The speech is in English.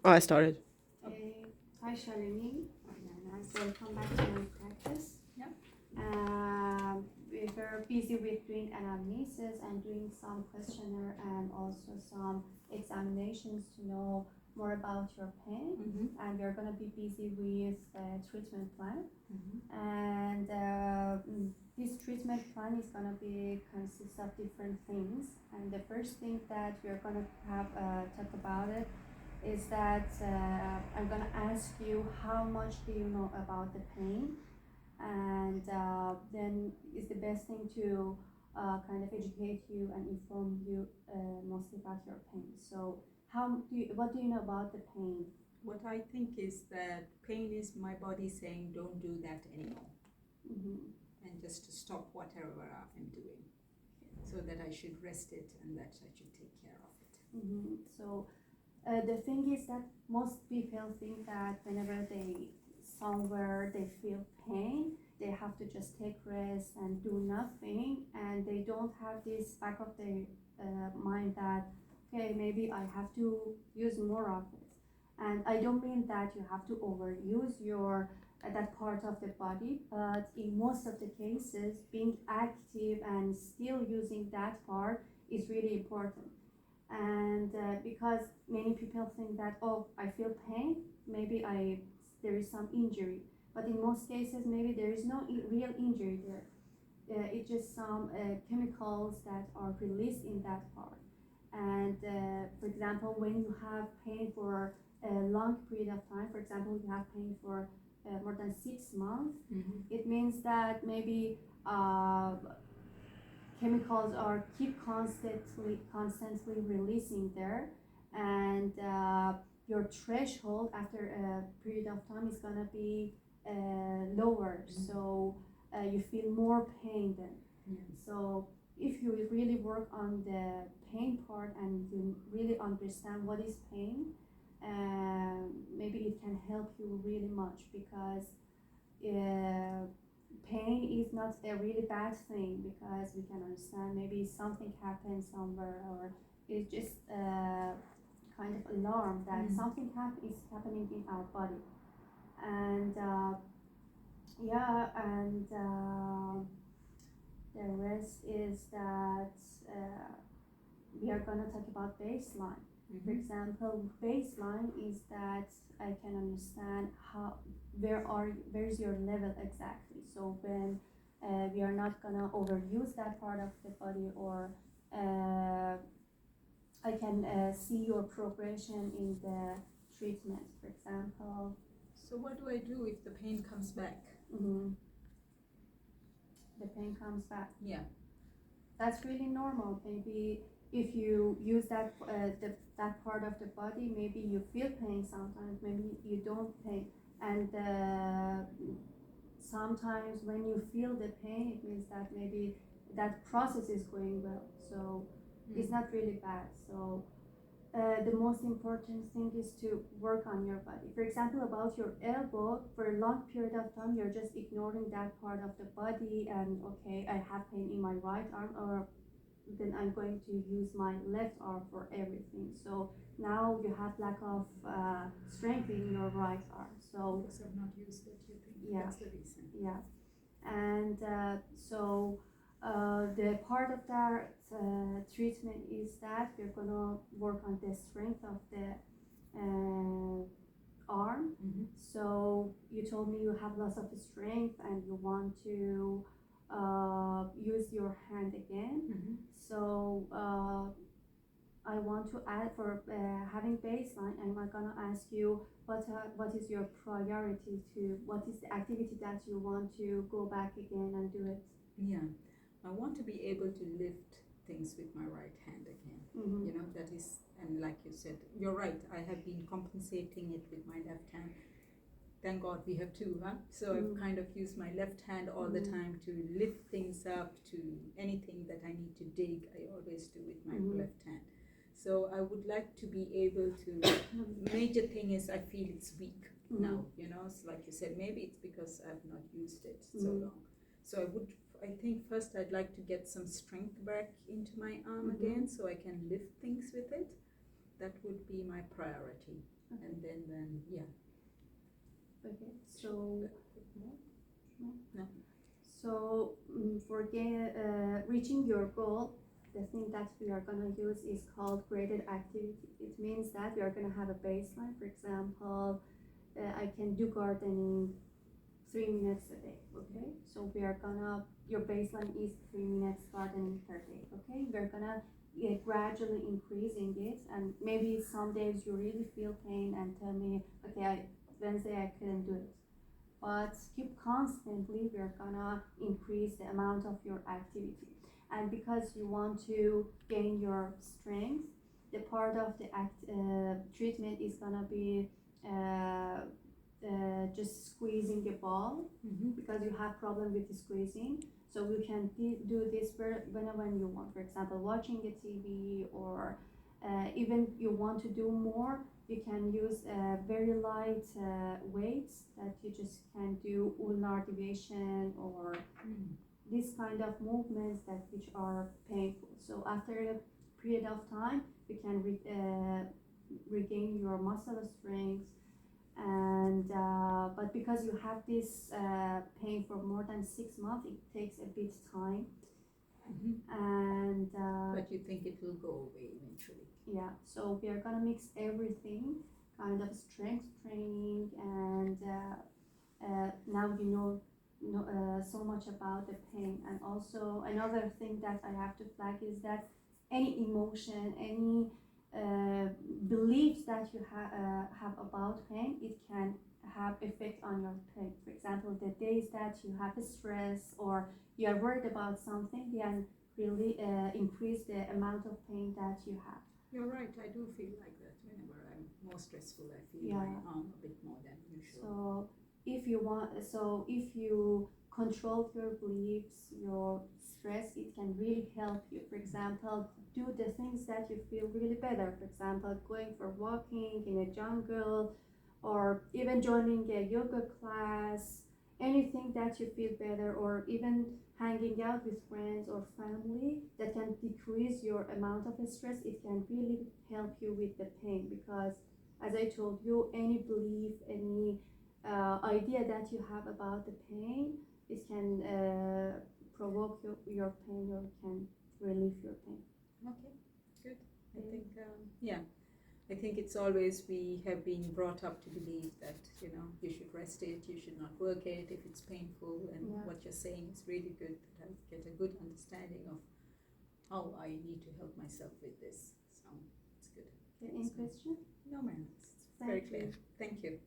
Oh, I started. Okay. Hi, Shalini. Welcome back to my practice. Yeah. We were busy with doing anamnesis and doing some questionnaire and also some examinations to know more about your pain. And we're going to be busy with the treatment plan. And this treatment plan is going to be consist of different things. And the first thing that we're going to have talk about it is that I'm gonna ask you how much do you know about the pain, and then is the best thing to kind of educate you and inform you mostly about your pain. So what do you know about the pain? What I think is that pain is my body saying, don't do that anymore, and just to stop whatever I'm doing, so that I should rest it and that I should take care of it. So the thing is that most people think that whenever they somewhere they feel pain, they have to just take rest and do nothing, and they don't have this back of their mind that okay, maybe I have to use more of it. And I don't mean that you have to overuse your that part of the body, but in most of the cases, being active and still using that part is really important. And because many people think that oh, I feel pain, maybe there is some injury, but in most cases maybe there is no real injury there. It's just some chemicals that are released in that part. And for example, when you have pain for a long period of time, for example, you have pain for more than 6 months, it means that maybe chemicals are keep constantly releasing there, and your threshold after a period of time is gonna be lower, so you feel more pain then. So if you really work on the pain part and you really understand what is pain, maybe it can help you really much, because pain is not a really bad thing, because we can understand maybe something happened somewhere, or it's just a kind of alarm that something is happening in our body. And yeah, and the rest is that we are gonna talk about baseline. For example, baseline is that I can understand how where's your level exactly. So when we are not gonna overuse that part of the body, or I can see your progression in the treatment, for example. So what do I do if the pain comes back? The pain comes back. Yeah. That's really normal. Maybe if you use that that part of the body, maybe you feel pain sometimes, maybe you don't pain, and sometimes when you feel the pain, it means that maybe that process is going well. So it's not really bad. So the most important thing is to work on your body. For example, about your elbow, for a long period of time, you're just ignoring that part of the body, and okay, I have pain in my right arm, or then I'm going to use my left arm for everything. So now you have lack of strength in your right arm. So because I've not used it, you think yeah, that's the reason? Yeah, and so the part of that treatment is that we're gonna work on the strength of the arm. So you told me you have lots of strength and you want to use your hand again. So I want to add for having baseline, I'm gonna ask you what is your priority to, what is the activity that you want to go back again and do it? Yeah, I want to be able to lift things with my right hand again. You know, that is, and like you said, you're right, I have been compensating it with my left hand. Thank God we have two, huh? So I've kind of used my left hand all the time to lift things up, to anything that I need to dig, I always do with my left hand. So I would like to be able to, major thing is I feel it's weak now, you know, so like you said, maybe it's because I've not used it so long. So I think first I'd like to get some strength back into my arm again, so I can lift things with it. that would be my priority. Okay. And then yeah. Okay. So. No. No. So for reaching your goal, the thing that we are gonna use is called graded activity. It means that we are gonna have a baseline. For example, I can do gardening 3 minutes a day. Okay. So we are gonna. Your baseline is 3 minutes gardening per day. Okay. We're gonna gradually increasing it, and maybe some days you really feel pain and tell me, okay, Wednesday I couldn't do it. But keep constantly, we're gonna increase the amount of your activity. And because you want to gain your strength, the part of the treatment is gonna be just squeezing a ball, because you have problem with the squeezing. So you can do this whenever you want. For example, watching a TV, or even you want to do more, you can use very light weights that you just can do ulnar deviation, or this kind of movements that which are painful. So after a period of time, you can regain your muscle strength. And but because you have this pain for more than 6 months, it takes a bit time. And but you think it will go away eventually? Yeah, so we are gonna mix everything, kind of strength training, and now you know so much about the pain. And also another thing that I have to flag is that any emotion, any beliefs that you have about pain, it can have effect on your pain. For example, the days that you have stress or you are worried about something, can really increase the amount of pain that you have. You're right, I do feel like that. Whenever I'm more stressful, I feel my arm a bit more than usual. So if you control your beliefs, your stress, it can really help you. For example, do the things that you feel really better. For example, going for walking in a jungle, or even joining a yoga class, anything that you feel better, or even hanging out with friends or family that can decrease your amount of stress. It can really help you with the pain, because as I told you, any belief, any idea that you have about the pain, it can provoke your pain, or can relieve your pain. Okay, good. I think yeah, I think it's always, we have been brought up to believe that, you know, you should rest it, you should not work it if it's painful. And what you're saying is really good, that I get a good understanding of how I need to help myself with this. So it's good. Any question? No, man, it's very clear. Thank you.